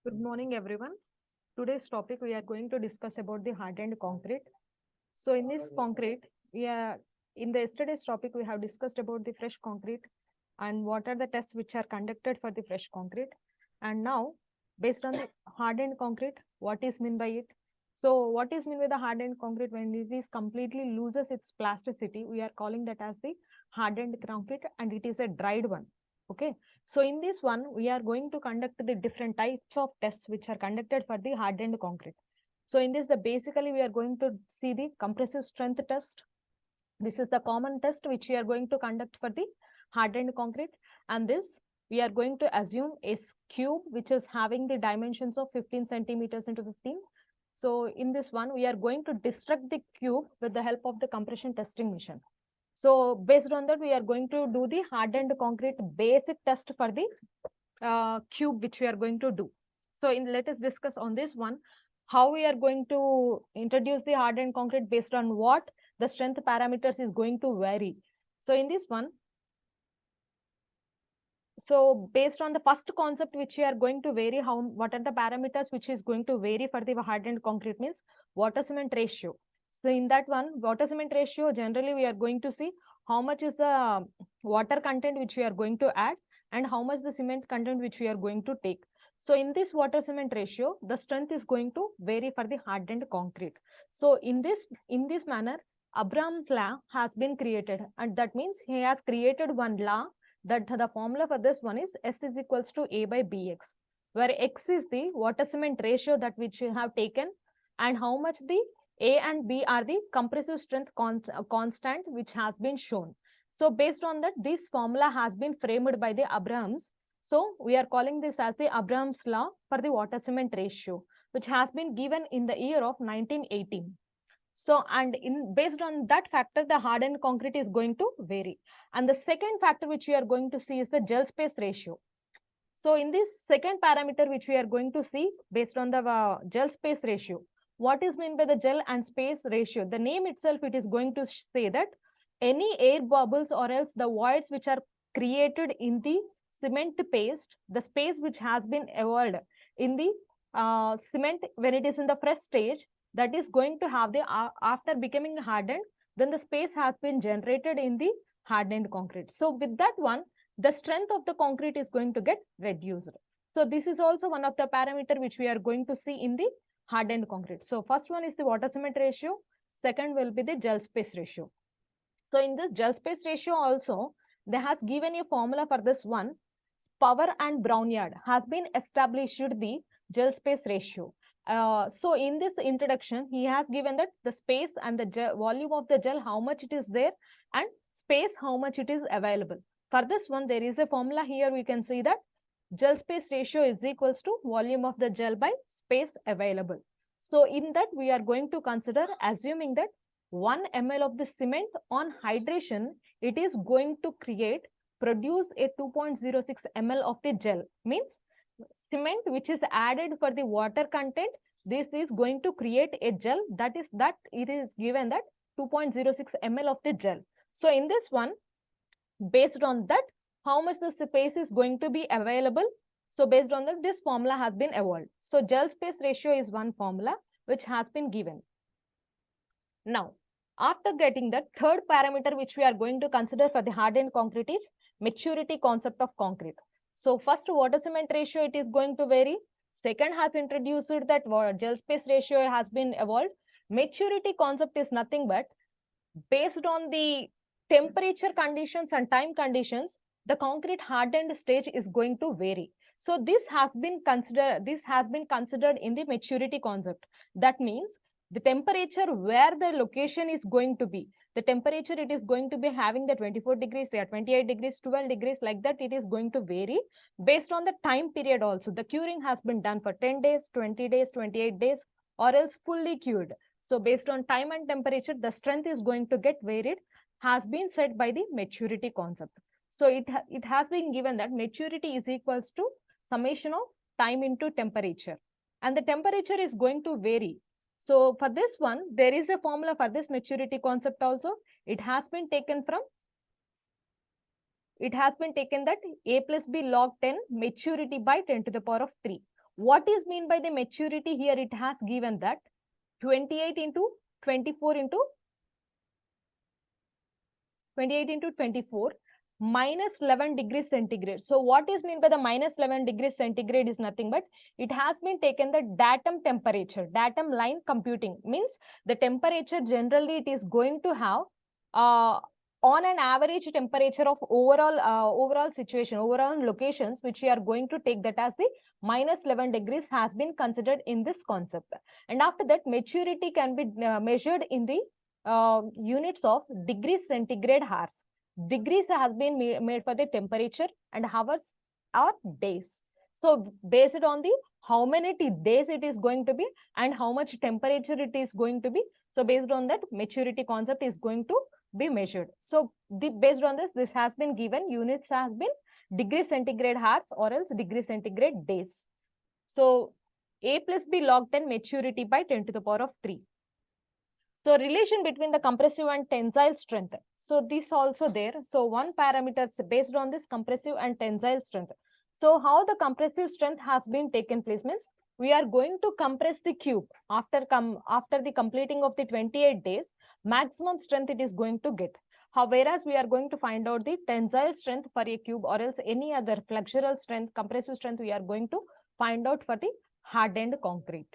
Good morning, everyone. Today's topic we are going to discuss about the hardened concrete. So in this concrete, in the yesterday's topic we have discussed about the fresh concrete and what are the tests which are conducted for the fresh concrete. And now, based on the hardened concrete, what is meant by it? So what is meant by the hardened concrete? When it is completely loses its plasticity, we are calling that as the hardened concrete, and it is a dried one. Okay. So in this one, we are going to conduct the different types of tests which are conducted for the hardened concrete. So in this, basically we are going to see the compressive strength test. This is the common test which we are going to conduct for the hardened concrete, and this we are going to assume a cube which is having the dimensions of 15 centimeters into 15. So in this one, we are going to destruct the cube with the help of the compression testing machine. So based on that, we are going to do the hardened concrete basic test for the cube which we are going to do. So let us discuss on this one, how we are going to introduce the hardened concrete, based on what the strength parameters is going to vary. So in this one, so based on the first concept which we are going to vary, what are the parameters which is going to vary for the hardened concrete means water cement ratio. So in that one, water cement ratio, generally we are going to see how much is the water content which we are going to add and how much the cement content which we are going to take. So in this water cement ratio, the strength is going to vary for the hardened concrete. So in this manner, Abraham's law has been created, and that means he has created one law, that the formula for this one is S is equals to A by Bx, where X is the water cement ratio that which you have taken, and how much the A and B are the compressive strength constant which has been shown. So based on that, this formula has been framed by the Abrahams. So we are calling this as the Abraham's law for the water cement ratio, which has been given in the year of 1918. So, and based on that factor, the hardened concrete is going to vary. And the second factor which we are going to see is the gel space ratio. So in this second parameter which we are going to see, based on the gel space ratio, what is meant by the gel and space ratio? The name itself, it is going to say that any air bubbles or else the voids which are created in the cement paste, the space which has been evolved in the cement when it is in the fresh stage, that is going to have the after becoming hardened, then the space has been generated in the hardened concrete. So with that one, the strength of the concrete is going to get reduced. So this is also one of the parameter which we are going to see in the hardened concrete. So first one is the water cement ratio, second will be the gel space ratio. So in this gel space ratio also, they has given a formula for this one. Power and Brownyard has been established the gel space ratio. So in this introduction, he has given that the space and the volume of the gel, how much it is there, and space, how much it is available. For this one, there is a formula here. We can see that gel space ratio is equals to volume of the gel by space available. So in that, we are going to consider assuming that 1 ml of the cement on hydration, it is going to produce a 2.06 ml of the gel. Means cement which is added for the water content, this is going to create a gel, that it is given that 2.06 ml of the gel. So in this one, based on that, how much the space is going to be available. So based on that, this formula has been evolved. So gel space ratio is one formula which has been given. Now, after getting the third parameter which we are going to consider for the hardened concrete is maturity concept of concrete. So first, water cement ratio, it is going to vary. Second, has introduced that gel space ratio has been evolved. Maturity concept is nothing but based on the temperature conditions and time conditions, the concrete hardened stage is going to vary. So this has been considered in the maturity concept. That means the temperature where the location is going to be, the temperature it is going to be having the 24 degrees, 28 degrees, 12 degrees, like that it is going to vary based on the time period also. The curing has been done for 10 days, 20 days, 28 days, or else fully cured. So based on time and temperature, the strength is going to get varied, has been set by the maturity concept. So it has been given that maturity is equals to summation of time into temperature, and the temperature is going to vary. So for this one, there is a formula for this maturity concept also. It has been taken that A plus B log 10 maturity by 10 to the power of 3. What is mean by the maturity here? It has given that 28 into 24 into 28 into 24 minus 11 degrees centigrade. So what is meant by the minus 11 degrees centigrade is nothing but it has been taken the datum temperature. Datum line computing means the temperature generally it is going to have on an average temperature of overall situation, overall locations which we are going to take that as the minus 11 degrees has been considered in this concept. And after that maturity can be measured in the units of degrees centigrade hours. Degrees has been made for the temperature and hours or days. So based on the how many days it is going to be and how much temperature it is going to be. So based on that maturity concept is going to be measured. So based on this has been given units has been degree centigrade hours or else degree centigrade days. So A plus B log 10 maturity by 10 to the power of 3. So relation between the compressive and tensile strength. So this also there. So one parameter is based on this compressive and tensile strength. So how the compressive strength has been taken place means we are going to compress the cube after the completing of the 28 days, maximum strength it is going to get. Whereas we are going to find out the tensile strength for a cube or else any other flexural strength, compressive strength we are going to find out for the hardened concrete.